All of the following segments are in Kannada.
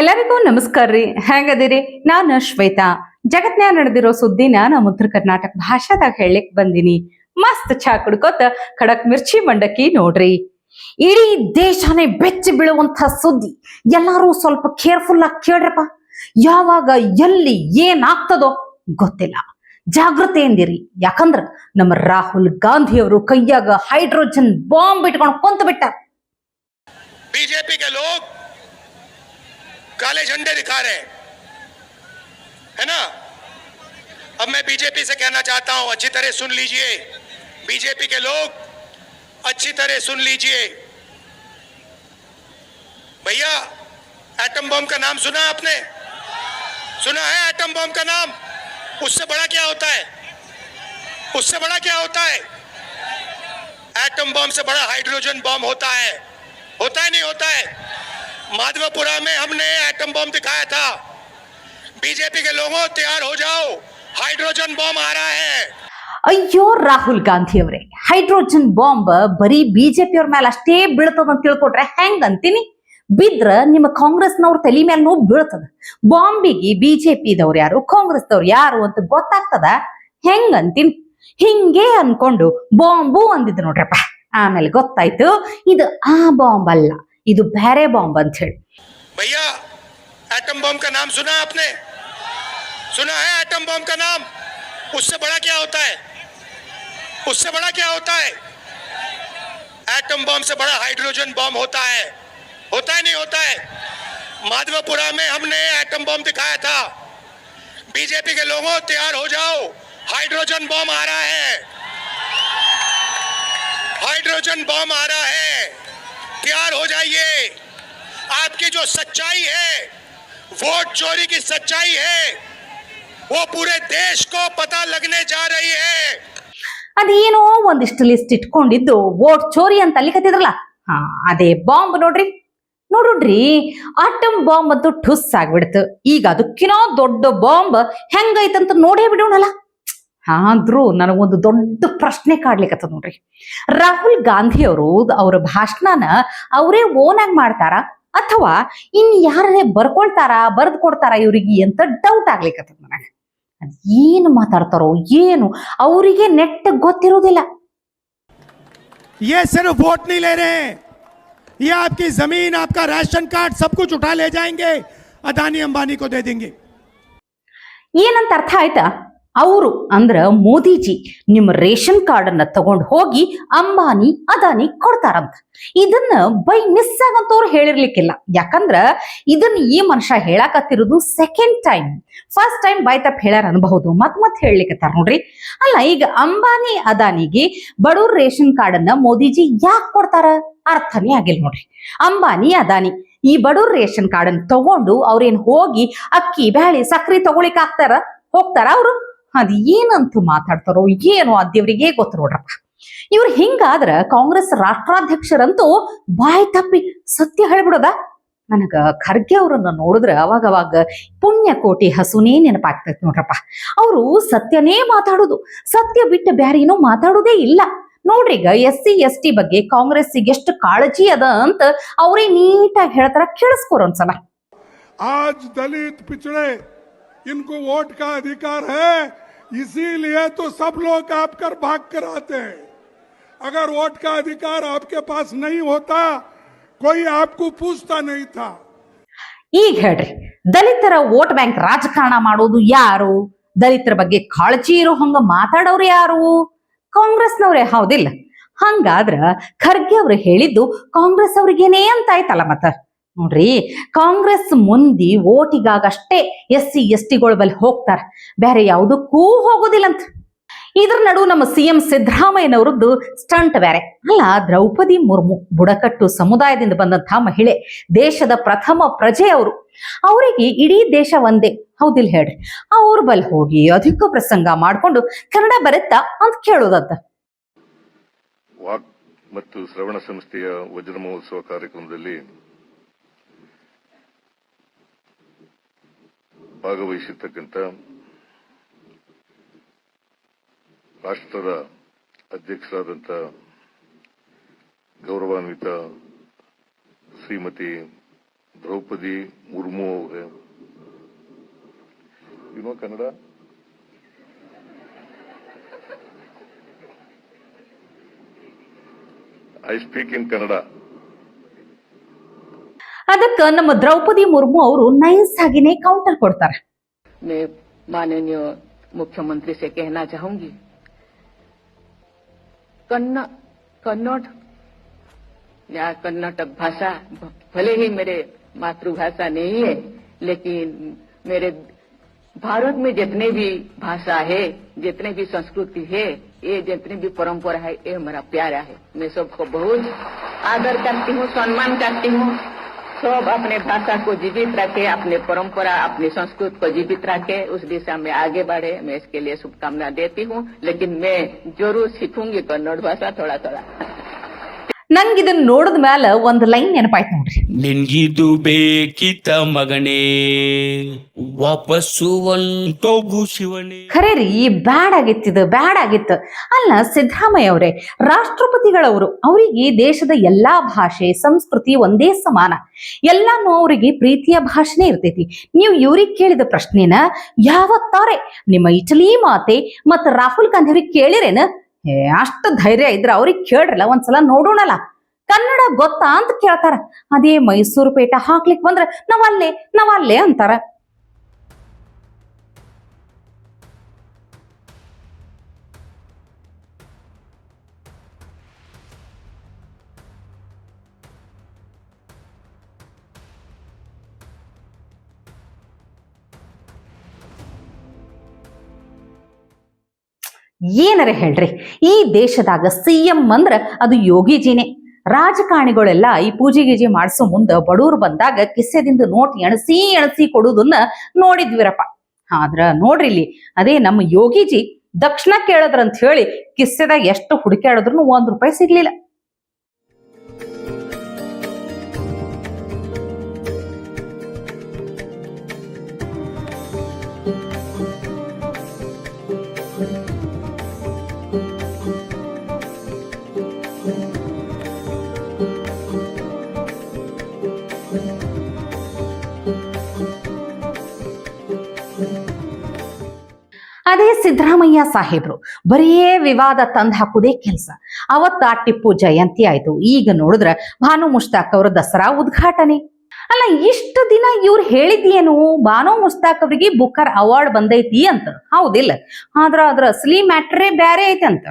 ಎಲ್ಲರಿಗೂ ನಮಸ್ಕಾರ ರೀ. ಹೆಂಗದಿರಿ? ನಾನು ಶ್ವೇತಾ. ಜಗತ್ನ್ಯಾಗ ನಡೆದಿರೋ ಸುದ್ದಿನ ನಮ್ಮ ಉತ್ತರ ಕರ್ನಾಟಕ ಭಾಷಾದಾಗ ಹೇಳಲಿಕ್ ಬಂದಿನಿ. ಮಸ್ತ್ ಚಾ ಕುಡ್ಕೋತ ಖಡಕ್ ಮಿರ್ಚಿ ಮಂಡಕ್ಕಿ ನೋಡ್ರಿ. ಇಡೀ ದೇಶನೇ ಬೆಚ್ಚಿ ಬೀಳುವಂತ ಸುದ್ದಿ. ಎಲ್ಲಾರು ಸ್ವಲ್ಪ ಕೇರ್ಫುಲ್ ಆಗಿ ಕೇಳ್ರಪ್ಪ. ಯಾವಾಗ ಎಲ್ಲಿ ಏನಾಗ್ತದೋ ಗೊತ್ತಿಲ್ಲ. ಜಾಗೃತೆಯಿಂದಿರಿ. ಯಾಕಂದ್ರ ನಮ್ಮ ರಾಹುಲ್ ಗಾಂಧಿ ಅವರು ಕೈಯಾಗ ಹೈಡ್ರೋಜನ್ ಬಾಂಬ್ ಇಟ್ಕೊಂಡು ಕೊಂತ ಬಿಟ್ಟ. बीजेपी के लोग काले झंडे दिखा रहे है ना। अब मैं बीजेपी से कहना चाहता हूं, अच्छी तरह सुन लीजिए। बीजेपी के लोग अच्छी तरह सुन लीजिए। भैया, एटम बम का नाम सुना आपने? सुना है एटम बम का नाम? उससे बड़ा क्या होता है? उससे बड़ा क्या होता है? एटम बम से बड़ा हाइड्रोजन बम होता है नहीं होता है? माधवपुरा में हमने एटम बम दिखाया था। बीजेपी के लोगों तैयार हो जाओ, हाइड्रोजन बम आ रहा है। ಅಯ್ಯೋ ರಾಹುಲ್ ಗಾಂಧಿ ಅವರೇ, ಹೈಡ್ರೋಜನ್ ಬಾಂಬ್ ಬರೀ ಬಿಜೆಪಿ ಅವ್ರ ಮೇಲೆ ಅಷ್ಟೇ ಬೀಳ್ತದ ಅಂತ ತಿಳ್ಕೊಟ್ರೆ ಹೆಂಗ್ ಅಂತೀನಿ? ಬಿದ್ರ ನಿಮ್ಮ ಕಾಂಗ್ರೆಸ್ನವ್ರ ತಲೆ ಮೇಲೂ ಬೀಳ್ತದ. ಬಾಂಬಿಗೆ ಬಿಜೆಪಿದವ್ರು ಯಾರು, ಕಾಂಗ್ರೆಸ್ದವ್ರು ಯಾರು ಅಂತ ಗೊತ್ತಾಗ್ತದ? ಹೆಂಗ್ ಅಂತೀನಿ? ಹಿಂಗೆ ಅನ್ಕೊಂಡು ಬಾಂಬು ಅಂದಿದ್ದು ನೋಡ್ರಪ್ಪ. ಆಮೇಲೆ ಗೊತ್ತಾಯ್ತು ಇದು ಆ ಬಾಂಬ್ ಅಲ್ಲ, ಇದು ಬೇರೆ ಬಾಂಬ್ ಅಂತ ಹೇಳಿ. भैया, एटम बम का नाम सुना आपने? सुना है एटम बम का नाम? उससे बड़ा क्या होता है? उससे बड़ा क्या होता है? एटम बम से बड़ा हाइड्रोजन बम होता है नहीं होता है? माधवपुरा में हमने एटम बम दिखाया था। बीजेपी के लोगों तैयार हो जाओ, हाइड्रोजन बम आ रहा है। हाइड्रोजन बम आ रहा है, तैयार हो जाइए। आपकी जो सच्चाई है, वोट चोरी की सच्चाई है, वो पूरे देश को पता लगने जा रही है। ಅದೇನೋ ಒಂದಿಷ್ಟು ಲಿಸ್ಟ್ ಇಟ್ಕೊಂಡಿದ್ದು ವೋಟ್ ಚೋರಿ ಅಂತ ಅಲ್ಲಿಕತ್ತಿದ್ರಲ್ಲ, ಅದೇ ಬಾಂಬ್ ನೋಡ್ರಿ. ನೋಡ್ರಿ, ಆಟಮ್ ಬಾಂಬ್ ಅಂತೂ ಠುಸ್ ಆಗ್ಬಿಡ್ತು. ಈಗ ಅದಕ್ಕಿನೋ ದೊಡ್ಡ ಬಾಂಬ್ ಹೆಂಗೈತಂತ ನೋಡೇ ಬಿಡೋಣಲ್ಲ. ಆದ್ರೂ ನನಗೊಂದು ದೊಡ್ಡ ಪ್ರಶ್ನೆ ಕಾಡ್ಲಿಕ್ಕತ್ತದ ನೋಡ್ರಿ. ರಾಹುಲ್ ಗಾಂಧಿ ಅವರು ಅವ್ರ ಭಾಷಣನ ಅವರೇ ಓನ್ ಆಗಿ ಮಾಡ್ತಾರ ಅಥವಾ ಇನ್ ಯಾರೇ ಬರೆದು ಕೊಡ್ತಾರ ಇವ್ರಿಗೆ ಅಂತ ಡೌಟ್ ಆಗ್ಲಿಕ್ಕತ್ತದ ನನಗೆ. ಅದ್ ಏನು ಮಾತಾಡ್ತಾರೋ ಏನು ಅವರಿಗೆ ನೆಟ್ ಗೊತ್ತಿರೋದಿಲ್ಲ. ये सिर्फ वोट नहीं ले रहे हैं, ये आपकी जमीन, आपका राशन कार्ड सब कुछ उठा ले जाएंगे, अदानी अंबानी को दे देंगे। ಏನಂತ ಅರ್ಥ ಆಯ್ತಾ? ಅವರು ಅಂದ್ರ ಮೋದಿಜಿ ನಿಮ್ಮ ರೇಷನ್ ಕಾರ್ಡ್ ಅನ್ನ ತಗೊಂಡು ಹೋಗಿ ಅಂಬಾನಿ ಅದಾನಿ ಕೊಡ್ತಾರಂತ. ಇದನ್ನ ಬೈ ಮಿಸ್ ಆಗಂತವ್ರು ಹೇಳಿರ್ಲಿಕ್ಕಿಲ್ಲ. ಯಾಕಂದ್ರ ಇದನ್ನ ಈ ಮನುಷ್ಯ ಹೇಳಾಕತ್ತಿರೋದು ಸೆಕೆಂಡ್ ಟೈಮ್. ಫಸ್ಟ್ ಟೈಮ್ ಬೈ ತಪ್ಪ ಹೇಳಾರ ಅನ್ಬಹುದು, ಮತ್ ಹೇಳಿಕತ್ತಾರ ನೋಡ್ರಿ. ಅಲ್ಲ, ಈಗ ಅಂಬಾನಿ ಅದಾನಿಗೆ ಬಡವ್ರ ರೇಷನ್ ಕಾರ್ಡ್ ಅನ್ನ ಮೋದಿಜಿ ಯಾಕೆ ಕೊಡ್ತಾರ ಅರ್ಥನೇ ಆಗಿಲ್ಲ ನೋಡ್ರಿ. ಅಂಬಾನಿ ಅದಾನಿ ಈ ಬಡವ್ರ ರೇಷನ್ ಕಾರ್ಡ್ ಅನ್ನ ತಗೊಂಡು ಅವ್ರೇನ್ ಹೋಗಿ ಅಕ್ಕಿ ಬ್ಯಾಳಿ ಸಕ್ರಿ ತಗೊಳಿಕ್ ಹೋಗ್ತಾರ ಅವರು? ಅದ್ ಏನಂತೂ ಮಾತಾಡ್ತಾರೋ ಏನೋ ಅದೇವ್ರಿಗೆ ಗೊತ್ತು ನೋಡ್ರಪ್ಪ. ಇವ್ರು ಹಿಂಗಾದ್ರ ಕಾಂಗ್ರೆಸ್ ರಾಷ್ಟ್ರಾಧ್ಯಕ್ಷರಂತೂ ಬಾಯಿ ತಪ್ಪಿ ಸತ್ಯ ಹೇಳ್ಬಿಡೋದ? ನನಗ ಖರ್ಗೆ ಅವರನ್ನ ನೋಡಿದ್ರ ಅವಾಗವಾಗ ಪುಣ್ಯಕೋಟಿ ಹಸುನೇ ನೆನಪಾಗ್ತೈತಿ ನೋಡ್ರಪ್ಪ. ಅವರು ಸತ್ಯನೇ ಮಾತಾಡೋದು, ಸತ್ಯ ಬಿಟ್ಟು ಬ್ಯಾರೆ ಏನೋ ಮಾತಾಡೋದೇ ಇಲ್ಲ ನೋಡ್ರಿ. ಈಗ SC ST ಬಗ್ಗೆ ಕಾಂಗ್ರೆಸ್ಸಿಗೆ ಎಷ್ಟು ಕಾಳಜಿ ಅದ ಅಂತ ಅವ್ರೇ ನೀಟಾಗಿ ಹೇಳ್ತಾರ. ಕೇಳಿಸ್ಕೋರ ಒಂದ್ಸಲ. आज दलित पिछड़े इनको वोट का अधिकार है, इसीलिए तो सब लोग आप कर भाग कर आते हैं। अगर वोट का अधिकार आपके पास नहीं होता, कोई आपको पूछता नहीं था। ಈಗ ಹೇಳ್ರಿ, ದಲಿತರ ವೋಟ್ ಬ್ಯಾಂಕ್ ರಾಜಕಾರಣ ಮಾಡೋದು ಯಾರು? ದಲಿತರ ಬಗ್ಗೆ ಕಾಳಜಿ ಇರೋ ಹಂಗ ಮಾತಾಡೋರು ಯಾರು? ಕಾಂಗ್ರೆಸ್ನವ್ರೆ, ಹೌದಿಲ್ಲ? ಹಂಗಾದ್ರ ಖರ್ಗೆ ಅವ್ರು ಹೇಳಿದ್ದು ಕಾಂಗ್ರೆಸ್ ಅವ್ರಿಗೇನೇ ಅಂತ ಆಯ್ತಲ್ಲ. ಮತ್ತ ನೋಡ್ರಿ, ಕಾಂಗ್ರೆಸ್ ಮಂದಿ ಓಟಿಗಾಗಷ್ಟೇ SC STಗಳ ಬಲ್ಲಿ ಹೋಗ್ತಾರ, ಬೇರೆ ಯಾವುದಕ್ಕೂ ಹೋಗೋದಿಲ್ಲಂತ. ಇದ್ರ ನಡು ನಮ್ಮ CM ಸಿದ್ದರಾಮಯ್ಯನವರದ್ದು ಸ್ಟಂಟ್ ಬೇರೆ ಅಲ್ಲ. ದ್ರೌಪದಿ ಮುರ್ಮು ಬುಡಕಟ್ಟು ಸಮುದಾಯದಿಂದ ಬಂದಂತಹ ಮಹಿಳೆ, ದೇಶದ ಪ್ರಥಮ ಪ್ರಜೆ ಅವರು. ಅವರಿಗೆ ಇಡೀ ದೇಶ ಒಂದೇ, ಹೌದಿಲ್ಲ ಹೇಳ್ರಿ? ಅವ್ರ ಬಲ್ ಹೋಗಿ ಅಧಿಕ ಪ್ರಸಂಗ ಮಾಡ್ಕೊಂಡು ಕನ್ನಡ ಬರುತ್ತಾ ಅಂತ ಕೇಳೋದಂತ. ವಾಕ್ ಮತ್ತು ಶ್ರವಣ ಸಂಸ್ಥೆಯ ವಜ್ರ ಮಹೋತ್ಸವ ಕಾರ್ಯಕ್ರಮದಲ್ಲಿ ಭಾಗವಹಿಸಿರ್ತಕ್ಕಂಥ ರಾಷ್ಟ್ರದ ಅಧ್ಯಕ್ಷರಾದಂಥ ಗೌರವಾನ್ವಿತ ಶ್ರೀಮತಿ ದ್ರೌಪದಿ ಮುರ್ಮು ಅವರೇ, Kannada I speak in Kannada. ಅದಕ್ಕೆ ನಮ್ಮ ದ್ರೌಪದಿ ಮುರ್ಮು ಅವರು ನೈಸ್ ಆಗಿನೇ ಕೌಂಟರ್ ಕೊಡ್ತಾರೆ. मैं माननीय मुख्यमंत्री से कहना चाहूंगी, कन्नड़ या कर्नाटक भाषा भले ही मेरे मातृभाषा नहीं है, लेकिन मेरे भारत में जितने भी भाषा है, जितने भी संस्कृति है, ये जितनी भी परंपरा है, ये मेरा प्यारा है. मैं सबको बहुत आदर करती हूँ, सम्मान करती हूँ. सब अपने भाषा को जीवित रखे, अपने परंपरा, अपनी संस्कृति को जीवित रखे, उस दिशा में आगे बढ़े. मैं इसके लिए शुभकामना देती हूँ, लेकिन मैं जरूर सीखूंगी कन्नड़ भाषा थोड़ा थोड़ा. ನಂಗೆ ಇದನ್ನ ನೋಡಿದ ಮ್ಯಾಲ ಒಂದ್ ಲೈನ್ ನೆನಪಾಯ್ತು ನೋಡ್ರಿ. ನಿನ್ಗಿದು ಬೇಕಿತ ಮಗನೇ, ವಾಪಸ್ಸು ಒಂಟೋಗು ಶಿವನೇ. ಖರೇ ರೀ, ಬ್ಯಾಡ್ ಆಗಿತ್ತು. ಅಲ್ಲ ಸಿದ್ದರಾಮಯ್ಯ ಅವರೇ, ರಾಷ್ಟ್ರಪತಿಗಳವರು, ಅವರಿಗೆ ದೇಶದ ಎಲ್ಲಾ ಭಾಷೆ ಸಂಸ್ಕೃತಿ ಒಂದೇ ಸಮಾನ, ಎಲ್ಲಾನು ಅವರಿಗೆ ಪ್ರೀತಿಯ ಭಾಷೆನೇ ಇರ್ತೈತಿ. ನೀವು ಇವ್ರಿಗೆ ಕೇಳಿದ ಪ್ರಶ್ನೆನ ಯಾವತ್ತಾರೆ ನಿಮ್ಮ ಇಟಲಿ ಮಾತೆ ಮತ್ತ ರಾಹುಲ್ ಗಾಂಧಿ ಅವ್ರಿಗೆ ಕೇಳಿರೇನ? ಅಷ್ಟು ಧೈರ್ಯ ಇದ್ರ ಅವ್ರಿಗೆ ಕೇಳ್ರಲ್ಲ, ಒಂದ್ಸಲ ನೋಡೋಣಲ್ಲ. ಕನ್ನಡ ಗೊತ್ತಾ ಅಂತ ಕೇಳ್ತಾರ. ಅದೇ ಮೈಸೂರು ಪೇಟ ಹಾಕ್ಲಿಕ್ ಬಂದ್ರ ನಾವಲ್ಲೇ ಅಂತಾರ. ಏನರ ಹೇಳ್ರಿ, ಈ ದೇಶದಾಗ CM ಅಂದ್ರ ಅದು ಯೋಗಿಜಿನೇ. ರಾಜಕಾರಣಿಗಳೆಲ್ಲ ಈ ಪೂಜೆ ಗೀಜೆ ಮಾಡಿಸೋ ಮುಂದ ಬಡವರು ಬಂದಾಗ ಕಿಸ್ಸೆದಿಂದ ನೋಟ್ ಎಣಸಿ ಕೊಡುವುದನ್ನ ನೋಡಿದ್ವಿರಪ್ಪ. ಆದ್ರ ನೋಡ್ರಿ ಇಲ್ಲಿ, ಅದೇ ನಮ್ಮ ಯೋಗಿಜಿ ದಕ್ಷಿಣ ಕೇಳದ್ರಂತ ಹೇಳಿ ಕಿಸ್ಸೆದಾಗ ಎಷ್ಟು ಹುಡುಕಾಡಿದ್ರು ₹1 ಸಿಗ್ಲಿಲ್ಲ. ಅದೇ ಸಿದ್ದರಾಮಯ್ಯ ಸಾಹೇಬ್ರು ಬರೀ ವಿವಾದ ತಂದು ಹಾಕುದೇ ಕೆಲಸ. ಅವತ್ತ ಆ ಟಿಪ್ಪು ಜಯಂತಿ ಆಯ್ತು, ಈಗ ನೋಡಿದ್ರ ಭಾನು ಮುಷ್ತಾಕ್ ಅವರ ದಸರಾ ಉದ್ಘಾಟನೆ. ಅಲ್ಲ, ಇಷ್ಟು ದಿನ ಇವ್ರು ಹೇಳಿದ್ದೇನು, ಭಾನು ಮುಷ್ತಾಕ್ ಅವರಿಗೆ ಬುಕ್ಕರ್ ಅವಾರ್ಡ್ ಬಂದೈತಿ ಅಂತ, ಹೌದಿಲ್ಲ? ಆದ್ರ ಅದ್ರ ಅಸಲಿ ಮ್ಯಾಟ್ರೇ ಬ್ಯಾರೆ ಐತೆ ಅಂತ.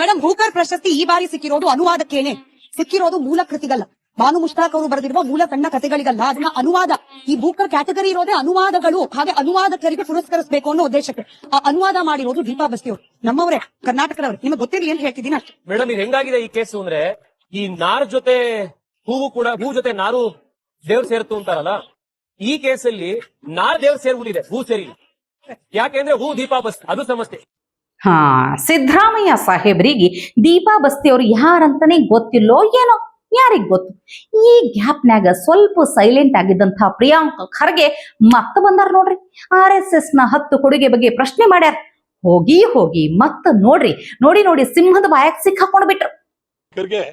ಮೇಡಮ್, ಬೂಕರ್ ಪ್ರಶಸ್ತಿ ಈ ಬಾರಿ ಸಿಕ್ಕಿರೋದು ಅನುವಾದಕ್ಕೇನೆ, ಸಿಕ್ಕಿರೋದು ಮೂಲ ಕೃತಿಗಲ್ಲ. ಭಾನು ಮುಷ್ತಾಕ್ ಅವರು ಬರೆದಿರುವ ಮೂಲ ಸಣ್ಣ ಕಥೆಗಳಿಗಲ್ಲ, ಅದನ್ನ ಅನುವಾದ. ಈ ಬೂಕರ್ ಕ್ಯಾಟಗರಿ ಇರೋದೇ ಅನುವಾದಗಳು, ಹಾಗೆ ಅನುವಾದಕರಿಗೆ ಪುರಸ್ಕರಿಸಬೇಕು ಅನ್ನೋ ಉದ್ದೇಶಕ್ಕೆ ಆ ಅನುವಾದ ಮಾಡಿರೋದು ದೀಪಾ ಬಸ್ತಿ ಅವರು, ನಮ್ಮವರೇ, ಕರ್ನಾಟಕದವರು. ನಿಮಗೆ ಗೊತ್ತಿರಲಿ ಅಂತ ಹೇಳ್ತಿದ್ದೀನಿ ಅಷ್ಟೇ. ಮೇಡಮ್, ಇದು ಹೆಂಗಾಗಿದೆ ಈ ಕೇಸು ಅಂದ್ರೆ, ಈ ನಾರ್ ಜೊತೆ ಹೂವು ಕೂಡ, ಹೂ ಜೊತೆ ನಾರು ದೇವ್ರು ಸೇರ್ತು ಅಂತಾರಲ್ಲ, ಈ ಕೇಸಲ್ಲಿ ನಾರ್ ದೇವ್ರು ಸೇರ್ಬಿಟ್ಟಿದೆ, ಹೂ ಸೇರಿಲ್ಲ. ಯಾಕೆಂದ್ರೆ ಹೂ ದೀಪಾ ಬಸ್ತಿ, ಅದು ಸಮಸ್ಯೆ. ಹಾ, ಸಿದ್ದರಾಮಯ್ಯ ಸಾಹೇಬ್ರಿಗೆ ದೀಪಾ ಬಸ್ತಿ ಅವ್ರು ಯಾರಂತಾನೆ ಗೊತ್ತಿಲ್ಲೋ ಏನೋ, ಯಾರಿಗ್ ಗೊತ್ತು. ಈ ಗ್ಯಾಪ್ನ್ಯಾಗ ಸ್ವಲ್ಪ ಸೈಲೆಂಟ್ ಆಗಿದ್ದಂತ ಪ್ರಿಯಾಂಕ್ ಖರ್ಗೆ ಮತ್ತ ಬಂದಾರ ನೋಡ್ರಿ. RSS ನ 10 ಕೊಡುಗೆ ಬಗ್ಗೆ ಪ್ರಶ್ನೆ ಮಾಡ್ಯಾರ. ಹೋಗಿ ಮತ್ತ ನೋಡಿ ಸಿಂಹದ ಬಾಯಾಗ ಸಿಕ್ಕಾಕೊಂಡ್ ಬಿಟ್ರು.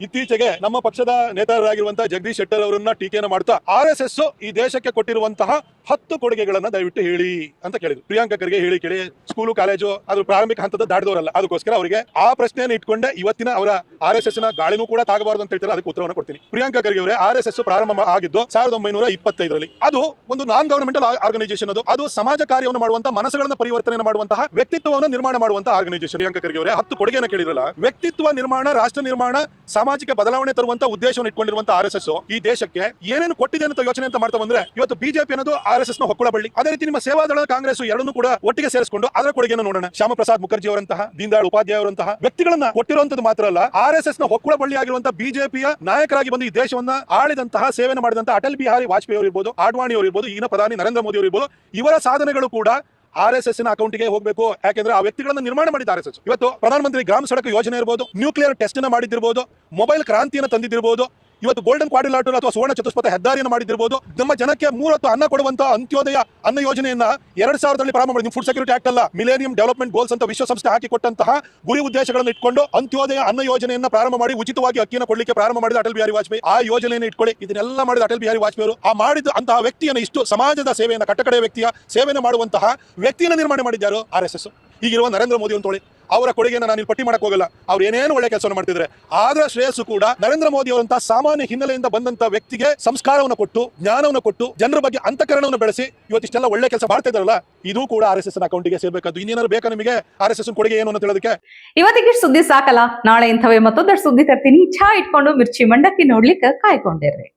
ಇತ್ತೀಚೆಗೆ ನಮ್ಮ ಪಕ್ಷದ ನೇತಾರರಾಗಿರುವಂತಹ ಜಗದೀಶ್ ಶೆಟ್ಟರ್ ಅವರನ್ನ ಟೀಕೆಯನ್ನು ಮಾಡ್ತಾ RSS ಈ ದೇಶಕ್ಕೆ ಕೊಟ್ಟಿರುವಂತಹ 10 ಕೊಡುಗೆಗಳನ್ನ ದಯವಿಟ್ಟು ಹೇಳಿ ಅಂತ ಕೇಳಿದ್ರು. ಪ್ರಿಯಾಂಕ ಖರ್ಗೆ ಹೇಳಿ ಕೇಳಿ, ಸ್ಕೂಲು ಕಾಲೇಜು ಅದು ಪ್ರಾರಂಭಿಕ ಹಂತದ ದಾಟಿದವರಲ್ಲ, ಅದಕ್ಕೋಸ್ಕರ ಅವರಿಗೆ ಆ ಪ್ರಶ್ನೆಯನ್ನು ಇಟ್ಕೊಂಡೆ ಇವತ್ತಿನ ಅವರ RSS ನ ಗಾಳಿನೂ ಕೂಡ ತಾಗಬಾರದು ಅಂತ ಹೇಳ್ತಾರೆ. ಅದಕ್ಕೆ ಉತ್ತರವನ್ನು ಕೊಡ್ತೀನಿ. ಪ್ರಿಯಾಂಕ ಖರ್ಗೆ ಅವರೇ, RSS ಪ್ರಾರಂಭ ಆಗಿದ್ದು 1925ರಲ್ಲಿ. ಅದು ಒಂದು ನಾನ್ ಗವರ್ನಮೆಂಟಲ್ ಆರ್ಗನೈಸೇಷನ್. ಅದು ಸಮಾಜ ಕಾರ್ಯವನ್ನು ಮಾಡುವಂತಹ, ಮನಸ್ಸುಗಳನ್ನ ಪರಿವರ್ತನೆ ಮಾಡುವಂತಹ, ವ್ಯಕ್ತಿತ್ವವನ್ನು ನಿರ್ಮಾಣ ಮಾಡುವಂತಹ ಆರ್ಗನೈಸೇಷನ್. ಪ್ರಿಯಾಂಕ ಖರ್ಗೆ ಅವರೇ 10 ಕೊಡುಗೆಯನ್ನು ಕೇಳಿರಲ್ಲ. ವ್ಯಕ್ತಿತ್ವ ನಿರ್ಮಾಣ, ರಾಷ್ಟ್ರ ನಿರ್ಮಾಣ, ಸಾಮಾಜಿಕ ಬದಲಾವಣೆ ತರುವಂತ ಉದ್ದೇಶವನ್ನು ಇಟ್ಕೊಂಡಿರುವಂತಹ RSS ಈ ದೇಶಕ್ಕೆ ಏನೇನು ಕೊಟ್ಟಿದೆ ಅಂತ ಯೋಚನೆ ಅಂತ ಮಾಡ್ತಾ ಬಂದ್ರೆ, ಇವತ್ತು ಬಿಜೆಪಿ ಅನ್ನೋದು RSS ನ ಹೊಕ್ಕುಳ ಬಳ್ಳಿ. ಅದೇ ರೀತಿ ನಿಮ್ಮ ಸೇವಾದಳ ಕಾಂಗ್ರೆಸ್ ಎರಡನ್ನೂ ಕೂಡ ಒಟ್ಟಿಗೆ ಸೇರಿಸಿಕೊಂಡು ಅದರ ಕೊಡುಗೆಯನ್ನು ನೋಡೋಣ. ಶ್ಯಾಮ ಪ್ರಸಾದ್ ಮುಖರ್ಜಿ ಅವರಂತಹ, ದೀನ್ ದಯಾಳ್ ಉಪಾಧ್ಯಾಯ ಅವರಂತಹ ವ್ಯಕ್ತಿಗಳನ್ನ ಕೊಟ್ಟಿರುವಂತದ್ದು ಮಾತ್ರ ಅಲ್ಲ, RSS ನ ಹೊಕ್ಕುಳ ಬಳ್ಳಿ ಆಗಿರುವಂತಹ ಬಿಜೆಪಿಯ ನಾಯಕರಾಗಿ ಬಂದು ಈ ದೇಶವನ್ನ ಆಳಿದಂತಹ, ಸೇವೆಯನ್ನು ಮಾಡಿದಂತಹ ಅಟಲ್ ಬಿಹಾರಿ ವಾಜಪೇಯಿ ಅವರು ಇರ್ಬೋದು, ಆಡ್ವಾಣಿ ಅವರು ಇರ್ಬೋದು, ಈಗಿನ ಪ್ರಧಾನಿ ನರೇಂದ್ರ ಮೋದಿ ಅವರು ಇರ್ಬೋದು, ಇವರ ಸಾಧನೆಗಳು ಕೂಡ RSS ನ ಅಕೌಂಟ್ಗೆ ಹೋಗಬೇಕು. ಯಾಕೆಂದ್ರೆ ಆ ವ್ಯಕ್ತಿಗಳನ್ನ ನಿರ್ಮಾಣ ಮಾಡಿದ RSS. ಇವತ್ತು ಪ್ರಧಾನಮಂತ್ರಿ ಗ್ರಾಮ ಸಡಕ್ ಯೋಜನೆ ಇರಬಹುದು, ನ್ಯೂಕ್ಲಿಯರ್ ಟೆಸ್ಟ್ ನ ಮಾಡಿದಿರಬಹುದು, ಮೊಬೈಲ್ ಕ್ರಾಂತಿಯನ್ನು ತಂದಿದ್ದಿರಬಹುದು, ಇವತ್ತು ಗೋಲ್ಡನ್ ಕ್ವಾಡ್ರಿಲಾಟರ್ ಅಥವಾ ಸುವರ್ಣ ಚತುಷ್ಪಥ ಹೆದ್ದಾರಿಯನ್ನು ಮಾಡಿದಿರಬಹುದು. ನಮ್ಮ ಜನಕ್ಕೆ 3 ಹೊತ್ತು ಅನ್ನ ಕೊಡುವಂತ ಅಂತ್ಯೋದಯ ಅನ್ನ ಯೋಜನೆಯನ್ನ 2000ರಲ್ಲಿ ಪ್ರಾರಂಭ ಮಾಡಿದ್ವಿ. ಫುಡ್ ಸೆಕ್ಯೂರಿಟಿ ಆಕ್ಟ್ ಅಲ್ಲ, ಮಿಲೇನಿಯಂ ಡೆವಲಪ್ಮೆಂಟ್ ಗೋಲ್ಸ್ ಅಂತ ವಿಶ್ವಸಂಸ್ಥೆ ಹಾಕಿಕೊಟ್ಟಂತಹ ಗುರಿ ಉದ್ದೇಶಗಳನ್ನು ಇಟ್ಕೊಂಡು ಅಂತ್ಯೋದಯ ಅನ್ನ ಯೋಜನೆಯನ್ನ ಪ್ರಾರಂಭ ಮಾಡಿ ಉಚಿತವಾಗಿ ಅಕ್ಕಿಯನ್ನು ಕೊಡ್ಲಿಕ್ಕೆ ಪ್ರಾರಂಭ ಮಾಡಿದ ಅಟಲ್ ಬಿಹಾರಿ ವಾಜಪೇಯಿ. ಆ ಯೋಜನೆಯನ್ನು ಇಟ್ಕೊಳ್ಳಿ, ಇದನ್ನೆಲ್ಲ ಮಾಡಿದ ಅಟಲ್ ಬಿಹಾರಿ ವಾಜಪೇಯಿ ಅವರು. ಆ ಮಾಡಿದ ಅಂತಹ ವ್ಯಕ್ತಿಯನ್ನು, ಇಷ್ಟು ಸಮಾಜದ ಸೇವೆಯನ್ನು, ಕಟ್ಟಕಡೆಯ ವ್ಯಕ್ತಿಯ ಸೇವೆಯನ್ನು ಮಾಡುವಂತಹ ವ್ಯಕ್ತಿಯನ್ನು ನಿರ್ಮಾಣ ಮಾಡಿದ್ದಾರು RSS. ಈಗಿರುವ ನರೇಂದ್ರ ಮೋದಿ ಅಂತ ಹೇಳಿ ಅವರ ಕೊಡುಗೆಯನ್ನು ನಾನು ಇಲ್ಲಿ ಪಟ್ಟಿ ಮಾಡಕ್ ಹೋಗಲ್ಲ. ಅವ್ರು ಏನೇನು ಒಳ್ಳೆ ಕೆಲಸವನ್ನು ಮಾಡ್ತಿದ್ರೆ, ಆದ್ರ ಶ್ರೇಯಸ್ಸು ಕೂಡ ನರೇಂದ್ರ ಮೋದಿ ಅವರಂತಹ ಸಾಮಾನ್ಯ ಹಿನ್ನೆಲೆಯಿಂದ ಬಂದಂತ ವ್ಯಕ್ತಿಗೆ ಸಂಸ್ಕಾರವನ್ನು ಕೊಟ್ಟು, ಜ್ಞಾನವನ್ನು ಕೊಟ್ಟು, ಜನರ ಬಗ್ಗೆ ಅಂತಃಕರಣವನ್ನು ಬೆಳೆಸಿ ಇವತ್ತಿಷ್ಟೆಲ್ಲ ಒಳ್ಳೆ ಕೆಲಸ ಮಾಡ್ತಾ ಇದ್ದಾರಲ್ಲ, ಇದು ಕೂಡ RSS ಅಕೌಂಟಿಗೆ ಸೇರ್ಬೇಕಾದ್ದು. ಇನ್ನೇನಾದ್ರು ಬೇಕಾ ನಿಮಗೆ RSS ಕೊಡುಗೆ ಏನು ಅಂತ ಹೇಳೋದಕ್ಕೆ? ಇವತ್ತಿಗೆ ಸುದ್ದಿ ಸಾಕಲ್ಲ, ನಾಳೆ ಇಂಥವೇ ಮತ್ತೊಂದಷ್ಟು ಸುದ್ದಿ ತರ್ತೀನಿ. ಚಾ ಇಟ್ಕೊಂಡು ಮಿರ್ಚಿ ಮಂಡಕ್ಕಿ ನೋಡ್ಲಿಕ್ಕೆ ಕಾಯ್ಕೊಂಡಿರ್ರಿ.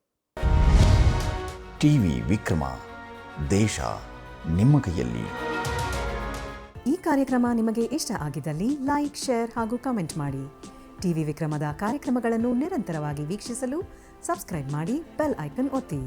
ಟಿವಿ ವಿಕ್ರಮ, ದೇಶ ನಿಮ್ಮ ಕೈಯಲ್ಲಿ. ಈ ಕಾರ್ಯಕ್ರಮ ನಿಮಗೆ ಇಷ್ಟ ಆಗಿದ್ದಲ್ಲಿ ಲೈಕ್, ಶೇರ್ ಹಾಗೂ ಕಮೆಂಟ್ ಮಾಡಿ. ಟಿವಿ ವಿಕ್ರಮದ ಕಾರ್ಯಕ್ರಮಗಳನ್ನು ನಿರಂತರವಾಗಿ ವೀಕ್ಷಿಸಲು ಸಬ್ಸ್ಕ್ರೈಬ್ ಮಾಡಿ, ಬೆಲ್ ಐಕನ್ ಒತ್ತಿ.